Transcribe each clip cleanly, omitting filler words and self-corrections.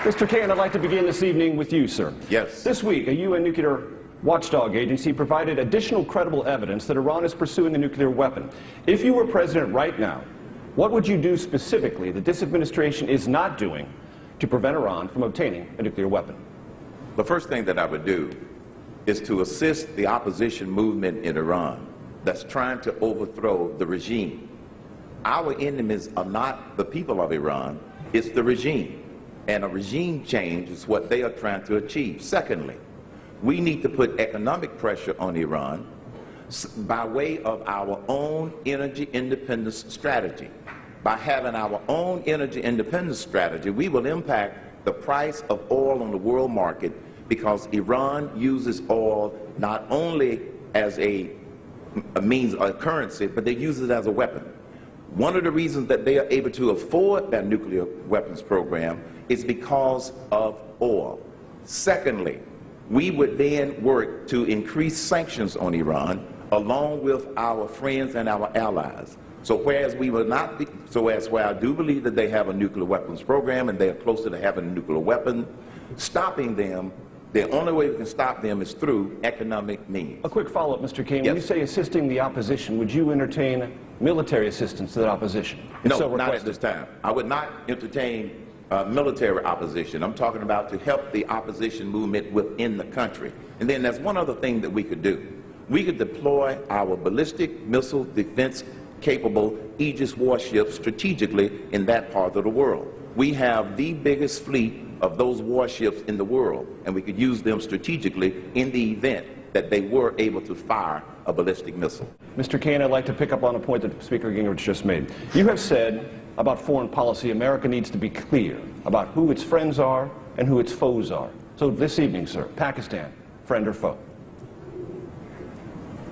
Mr. Cain, I'd like to begin this evening with you, sir. Yes. This week, a UN nuclear watchdog agency provided additional credible evidence that Iran is pursuing a nuclear weapon. If you were president right now, what would you do specifically that this administration is not doing to prevent Iran from obtaining a nuclear weapon? The first thing that I would do is to assist the opposition movement in Iran that's trying to overthrow the regime. Our enemies are not the people of Iran, it's the regime. And a regime change is what they are trying to achieve. Secondly, we need to put economic pressure on Iran by way of our own energy independence strategy. By having our own energy independence strategy, we will impact the price of oil on the world market, because Iran uses oil not only as a means of currency, but they use it as a weapon. One of the reasons that they are able to afford that nuclear weapons program is because of oil. Secondly, we would then work to increase sanctions on Iran along with our friends and our allies. So whereas we will not be, where I do believe that they have a nuclear weapons program and they are closer to having a nuclear weapon, stopping them, the only way we can stop them is through economic means. A quick follow-up, Mr. Cain. Yes. When you say assisting the opposition, would you entertain military assistance to that opposition? No, not at this time. I would not entertain military opposition. I'm talking about to help the opposition movement within the country. And then there's one other thing that we could do. We could deploy our ballistic missile defense capable Aegis warships strategically in that part of the world. We have the biggest fleet of those warships in the world, and we could use them strategically in the event that they were able to fire a ballistic missile. Mr. Cain, I'd like to pick up on a point that Speaker Gingrich just made. You have said about foreign policy, America needs to be clear about who its friends are and who its foes are. So this evening, sir, Pakistan, friend or foe?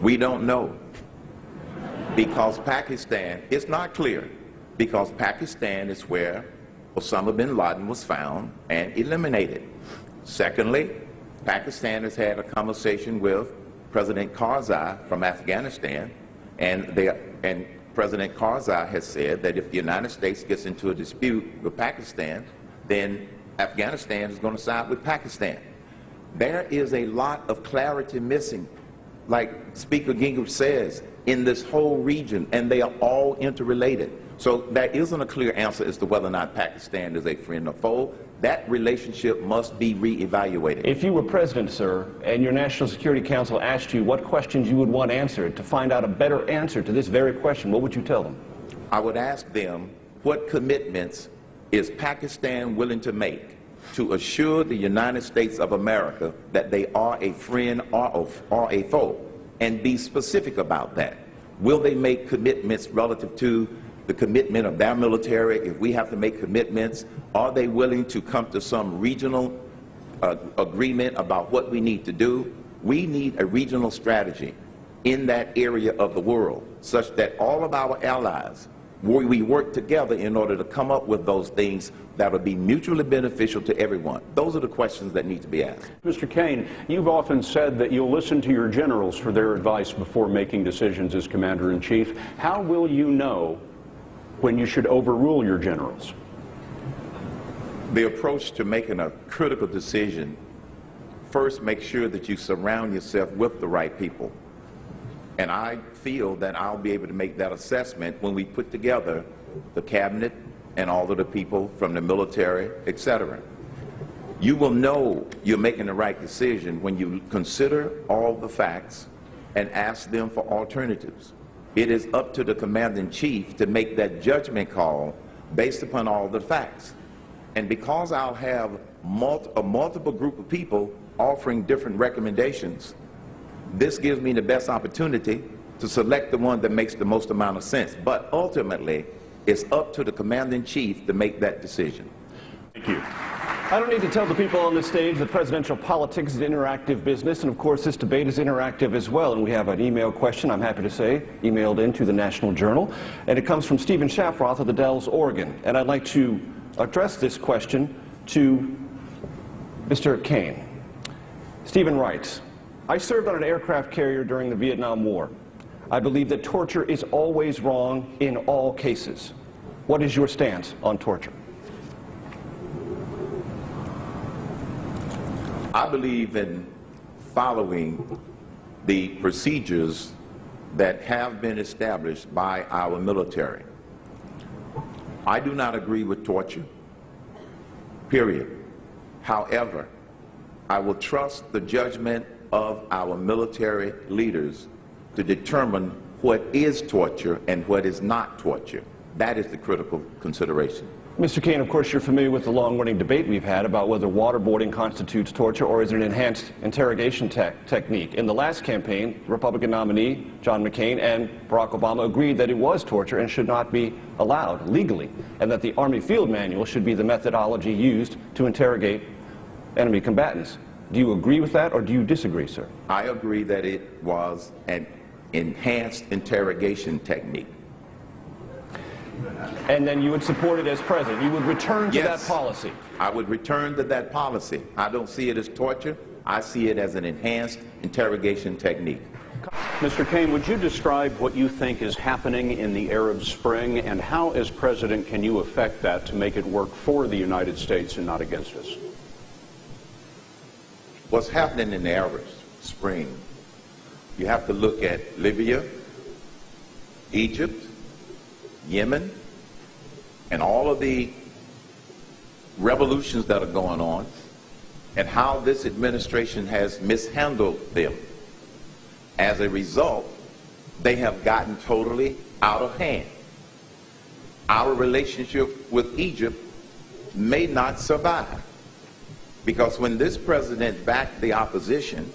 We don't know, because Pakistan is not clear, because Pakistan is where Osama bin Laden was found and eliminated. Secondly, Pakistan has had a conversation with President Karzai from Afghanistan, and President Karzai has said that if the United States gets into a dispute with Pakistan, then Afghanistan is going to side with Pakistan. There is a lot of clarity missing, like Speaker Gingrich says, in this whole region, and they are all interrelated. So there isn't a clear answer as to whether or not Pakistan is a friend or foe. That relationship must be reevaluated. If you were president, sir, and your National Security Council asked you what questions you would want answered to find out a better answer to this very question, what would you tell them? I would ask them, what commitments is Pakistan willing to make to assure the United States of America that they are a friend or a foe, and be specific about that. Will they make commitments relative to the commitment of their military? If we have to make commitments, are they willing to come to some regional agreement about what we need to do? We need a regional strategy in that area of the world, such that all of our allies, we work together in order to come up with those things that will be mutually beneficial to everyone. Those are the questions that need to be asked. Mr. Cain, you've often said that you'll listen to your generals for their advice before making decisions as Commander-in-Chief. How will you know when you should overrule your generals? The approach to making a critical decision, first make sure that you surround yourself with the right people. And I feel that I'll be able to make that assessment when we put together the cabinet and all of the people from the military, etc. You will know you're making the right decision when you consider all the facts and ask them for alternatives. It is up to the Commander-in-Chief to make that judgment call based upon all the facts. And because I'll have a multiple group of people offering different recommendations, this gives me the best opportunity to select the one that makes the most amount of sense. But ultimately, it's up to the Commander-in-Chief to make that decision. Thank you. I don't need to tell the people on this stage that presidential politics is interactive business, and of course this debate is interactive as well. And we have an email question, I'm happy to say, emailed into the National Journal, and it comes from Stephen Shafroth of the Dells, Oregon. And I'd like to address this question to Mr. Cain. Stephen writes, I served on an aircraft carrier during the Vietnam War. I believe that torture is always wrong in all cases. What is your stance on torture? I believe in following the procedures that have been established by our military. I do not agree with torture, period. However, I will trust the judgment of our military leaders to determine what is torture and what is not torture. That is the critical consideration. Mr. Cain, of course, you're familiar with the long-running debate we've had about whether waterboarding constitutes torture or is it an enhanced interrogation technique. In the last campaign, Republican nominee John McCain and Barack Obama agreed that it was torture and should not be allowed legally, and that the Army Field Manual should be the methodology used to interrogate enemy combatants. Do you agree with that, or do you disagree, sir? I agree that it was an enhanced interrogation technique. And then you would support it as president. You would return to that policy. I would return to that policy. I don't see it as torture. I see it as an enhanced interrogation technique. Mr. Cain, would you describe what you think is happening in the Arab Spring, and how, as president, can you affect that to make it work for the United States and not against us? What's happening in the Arab Spring, you have to look at Libya, Egypt, Yemen, and all of the revolutions that are going on, and how this administration has mishandled them. As a result, they have gotten totally out of hand. Our relationship with Egypt may not survive, because when this president backed the opposition,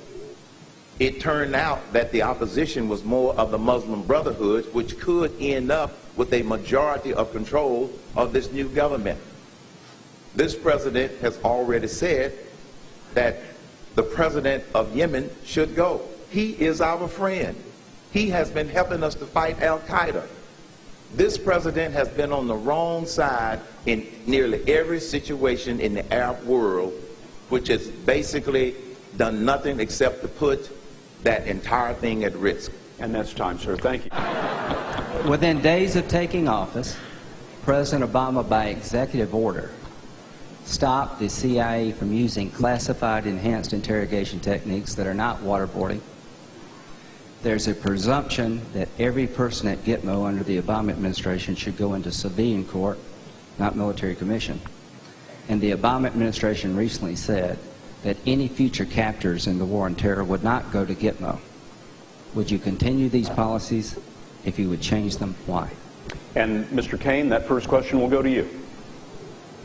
it turned out that the opposition was more of the Muslim Brotherhood, which could end up with a majority of control of this new government. This president has already said that the president of Yemen should go. He is our friend. He has been helping us to fight Al-Qaeda. This president has been on the wrong side in nearly every situation in the Arab world, which has basically done nothing except to put that entire thing at risk. And that's time, sir. Thank you. Within days of taking office, President Obama, by executive order, stopped the CIA from using classified enhanced interrogation techniques that are not waterboarding. There's a presumption that every person at Gitmo under the Obama administration should go into civilian court, not military commission. And the Obama administration recently said that any future captors in the war on terror would not go to Gitmo. Would you continue these policies? If you would change them, why? And Mr. Cain, that first question will go to you.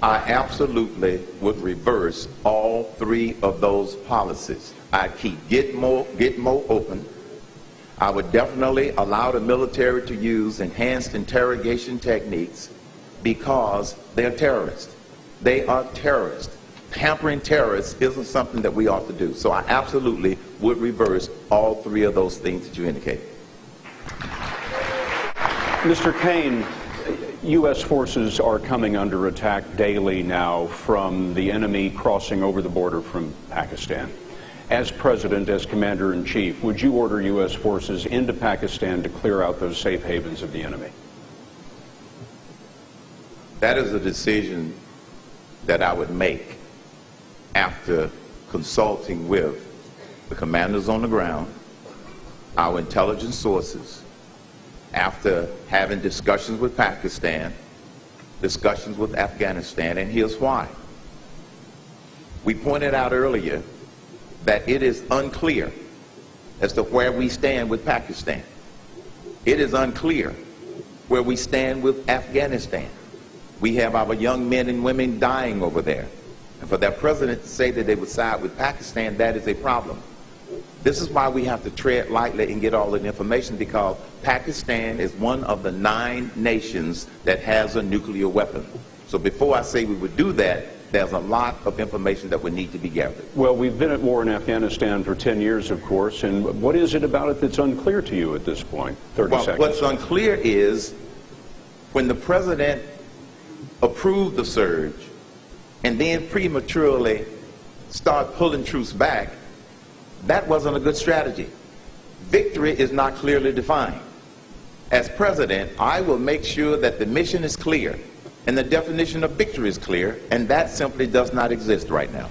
I absolutely would reverse all three of those policies. I'd keep Gitmo open. I would definitely allow the military to use enhanced interrogation techniques because they're terrorists. They are terrorists. Pampering terrorists isn't something that we ought to do. So I absolutely would reverse all three of those things that you indicated. Mr. Cain, U.S. forces are coming under attack daily now from the enemy crossing over the border from Pakistan. As president, as commander-in-chief, would you order U.S. forces into Pakistan to clear out those safe havens of the enemy? That is a decision that I would make after consulting with the commanders on the ground, our intelligence sources, after having discussions with Pakistan, discussions with Afghanistan, and here's why. We pointed out earlier that it is unclear as to where we stand with Pakistan. It is unclear where we stand with Afghanistan. We have our young men and women dying over there. And for that president to say that they would side with Pakistan, that is a problem. This is why we have to tread lightly and get all the information, because Pakistan is one of the 9 nations that has a nuclear weapon. So before I say we would do that, there's a lot of information that would need to be gathered. Well, we've been at war in Afghanistan for 10 years, of course, and what is it about it that's unclear to you at this point? 30 seconds. What's unclear is when the president approved the surge and then prematurely start pulling troops back, that wasn't a good strategy. Victory is not clearly defined. As president, I will make sure that the mission is clear and the definition of victory is clear, and that simply does not exist right now.